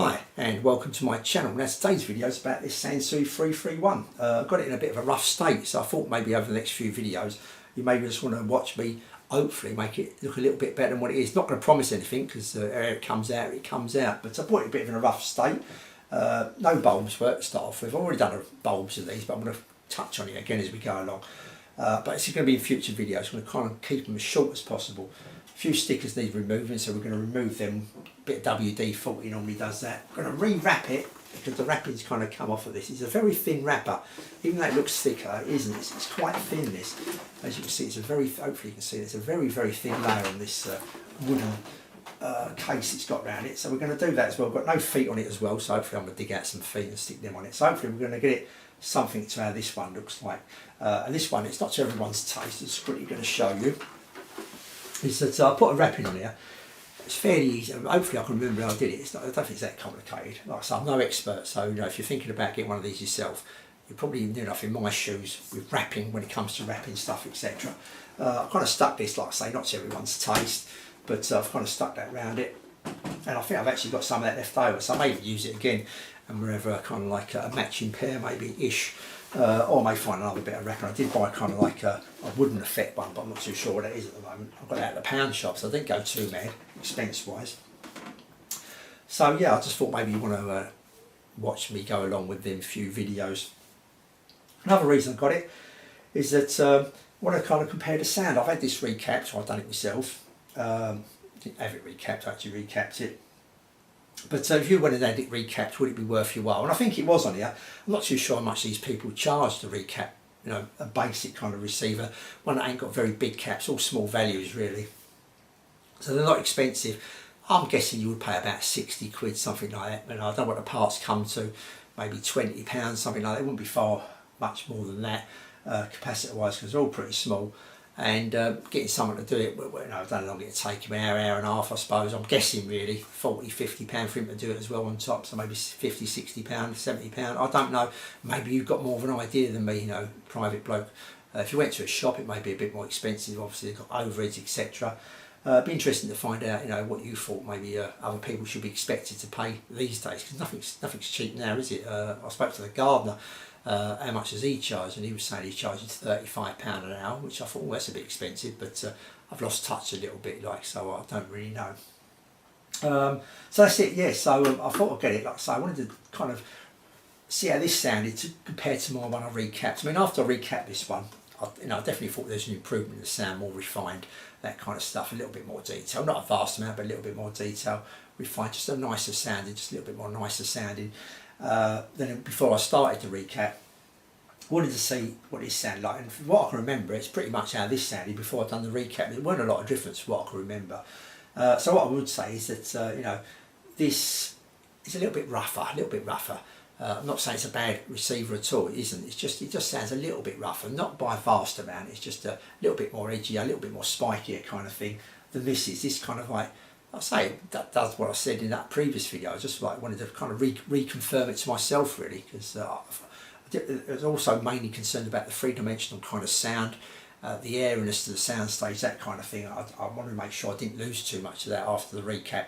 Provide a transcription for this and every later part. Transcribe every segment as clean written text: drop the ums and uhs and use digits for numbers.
Hi and welcome to my channel. Now today's video is about this Sansui 331. I've got it in a bit of a rough state, so I thought maybe over the next few videos you maybe just want to watch me hopefully make it look a little bit better than what it is. Not going to promise anything because it comes out, but I bought it a bit in a rough state. No bulbs work to start off with. I've already done bulbs of these, but I'm going to touch on it again as we go along. But it's going to be in future videos. I'm going to kind of keep them as short as possible. A few stickers need removing, so we're going to remove them. A bit of WD-40 normally does that. I'm going to re-wrap it because the wrapping's kind of come off of this. It's a very thin wrapper. Even though it looks thicker, it isn't. It's quite thin, this. As you can see, it's a very, hopefully you can see, it's a very, very thin layer on this wooden case it's got around it. So we're going to do that as well. We've got no feet on it as well, so hopefully I'm going to dig out some feet and stick them on it. So hopefully we're going to get it something to how this one looks like. And this one, it's not to everyone's taste. It's quickly going to show you. Is that I put a wrapping on here. It's fairly easy. Hopefully I can remember how I did it. I don't think it's that complicated. Like I say, I'm no expert, so you know, if you're thinking about getting one of these yourself, you're probably new enough in my shoes with wrapping when it comes to wrapping stuff, etc. I've kind of stuck this, like I say, not to everyone's taste, but I've kind of stuck that around it. And I think I've actually got some of that left over, so I may even use it again and wherever kind of like a matching pair maybe ish. Or I may find another bit of wrapping. I did buy kind of like a wooden effect one, but I'm not too sure what it is at the moment. I've got that at the pound shop, so I didn't go too mad, expense wise. So yeah, I just thought maybe you want to watch me go along with them few videos. Another reason I got it is that I want to kind of compare the sound. I've had this recapped, so I've done it myself. Didn't have it recapped, I actually recapped it. But if you wanted to have it recapped, would it be worth your while? And I think it was on here. I'm not too sure how much these people charge to recap, you know, a basic kind of receiver. One that ain't got very big caps, all small values really. So they're not expensive. I'm guessing you would pay about 60 quid, something like that. And I don't know what the parts come to, maybe £20, something like that. It wouldn't be far much more than that, capacitor wise, because they're all pretty small. And getting someone to do it, well, you know, I don't know how long it'd take him, hour and a half I suppose. I'm guessing really £40–50 for him to do it as well on top, so maybe £50–60, £70. I don't know, maybe you've got more of an idea than me, you know, private bloke. If you went to a shop it may be a bit more expensive, obviously they've got overheads, etc. It'd be interesting to find out, you know, what you thought maybe other people should be expected to pay these days, because nothing's cheap now, is it? I spoke to the gardener. How much does he charge? And he was saying he charges £35 an hour, which I thought, well, that's a bit expensive, but I've lost touch a little bit, like, so I don't really know. So that's it, yeah. So I thought I'd get it, like I say, I wanted to kind of see how this sounded compared to my one I recapped. I mean, after I recapped this one, I definitely thought there's an improvement in the sound, more refined, that kind of stuff, a little bit more detail, not a vast amount, but a little bit more detail, refined, just a nicer sounding, just a little bit more nicer sounding. Then before I started to recap, I wanted to see what it sounded like, and from what I can remember, it's pretty much how this sounded before I'd done the recap. There weren't a lot of difference from what I can remember. So what I would say is that you know, this is a little bit rougher, I'm not saying it's a bad receiver at all, it isn't. It just sounds a little bit rougher, not by a vast amount. It's just a little bit more edgy, a little bit more spikier kind of thing than this is. This kind of like, I'll say that does what I said in that previous video. I just like wanted to kind of reconfirm it to myself really, because I was also mainly concerned about the three-dimensional kind of sound, the airiness to the sound stage, that kind of thing. I wanted to make sure I didn't lose too much of that after the recap.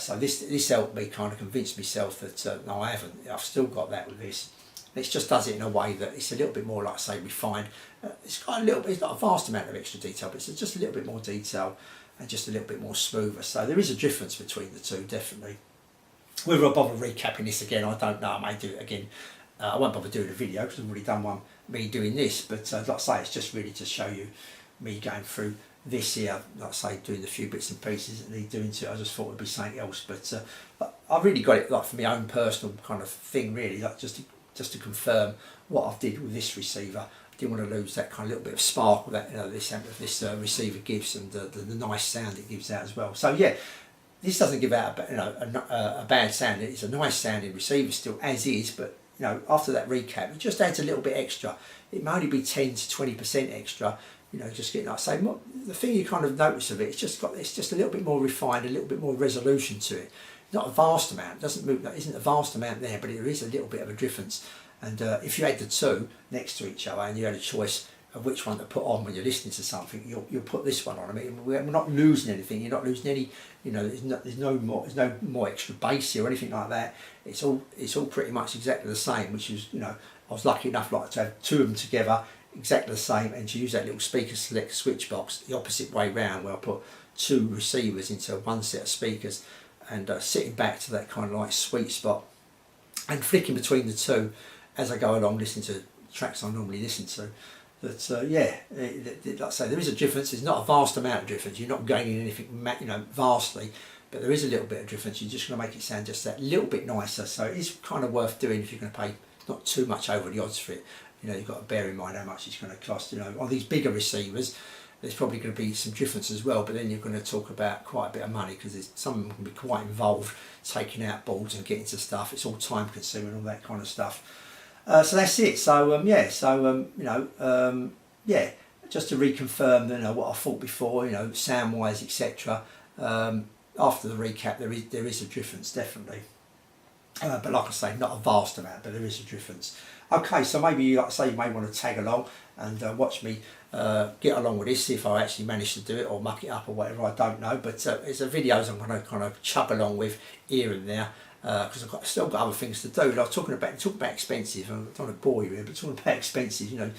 So this helped me kind of convince myself that no, I haven't. I've still got that with this. It just does it in a way that it's a little bit more, like I say, refined. It's got a little bit, it's not a vast amount of extra detail, but it's just a little bit more detail and just a little bit more smoother. So there is a difference between the two, definitely. Whether I bother recapping this again, I don't know. I may do it again. I won't bother doing a video because I've already done one, me doing this. But like I say, it's just really to show you me going through this here, like I say, doing the few bits and pieces that need doing to it. I just thought it would be something else. But I really got it like for my own personal kind of thing, really, like just to confirm what I did with this receiver. Didn't want to lose that kind of little bit of sparkle that, you know, this receiver gives, and the nice sound it gives out as well. So yeah, this doesn't give out a bad sound. It's a nice sounding receiver still as is, but you know, after that recap, it just adds a little bit extra. It may only be 10 to 20% extra. You know, just getting, like I say, the thing you kind of notice of it, it's just a little bit more refined, a little bit more resolution to it. Not a vast amount. There isn't a vast amount there, but there is a little bit of a difference. And if you had the two next to each other and you had a choice of which one to put on when you're listening to something, you'll put this one on. I mean, we're not losing anything. You're not losing any. You know, there's no more extra bass here or anything like that. It's all pretty much exactly the same. Which is, you know, I was lucky enough like to have two of them together exactly the same, and to use that little speaker select switch box the opposite way round, where I put two receivers into one set of speakers, and sitting back to that kind of like sweet spot, and flicking between the two as I go along, listening to tracks I normally listen to. But yeah, like I say, there is a difference. There's not a vast amount of difference. You're not gaining anything, you know, vastly, but there is a little bit of difference. You're just going to make it sound just that little bit nicer. So it is kind of worth doing if you're going to pay not too much over the odds for it. You know, you've got to bear in mind how much it's going to cost. You know, on these bigger receivers, there's probably going to be some difference as well, but then you're going to talk about quite a bit of money, because some of them can be quite involved, taking out boards and getting to stuff. It's all time consuming, all that kind of stuff. So that's it. So yeah, just to reconfirm, you know, what I thought before, you know, sound wise, etc. After the recap, there is a difference, definitely. But like I say, not a vast amount, but there is a difference. Okay, so maybe, like I say, you may want to tag along and watch me get along with this, see if I actually manage to do it or muck it up or whatever, I don't know. But it's a videos I'm going to kind of chug along with here and there, because I've still got other things to do. Like talking about expensive, I don't want to bore you here, but talking about expensive, you know,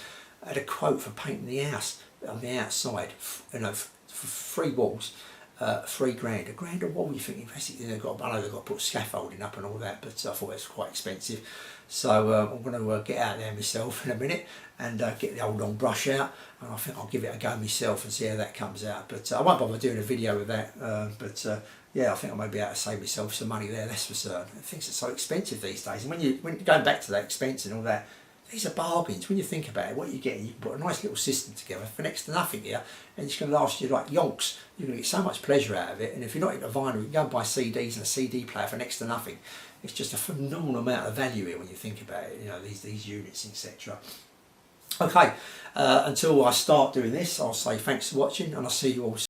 I had a quote for painting the house on the outside, you know, for 3 walls. £3 grand, £1 a wall. You think, basically, I know they've got to put scaffolding up and all that, but I thought it was quite expensive. So I'm going to get out there myself in a minute and get the old long brush out, and I think I'll give it a go myself and see how that comes out. But I won't bother doing a video with that. Yeah, I think I may be able to save myself some money there. That's for certain. Things are so expensive these days, and when you're going back to that expense and all that, these are bargains. When you think about it, what you're getting, you can put a nice little system together for next to nothing here, and it's going to last you like yonks. You're going to get so much pleasure out of it. And if you're not into vinyl, you can go and buy CDs and a CD player for next to nothing. It's just a phenomenal amount of value here when you think about it. You know, these units, etc. Okay, until I start doing this, I'll say thanks for watching, and I'll see you all soon.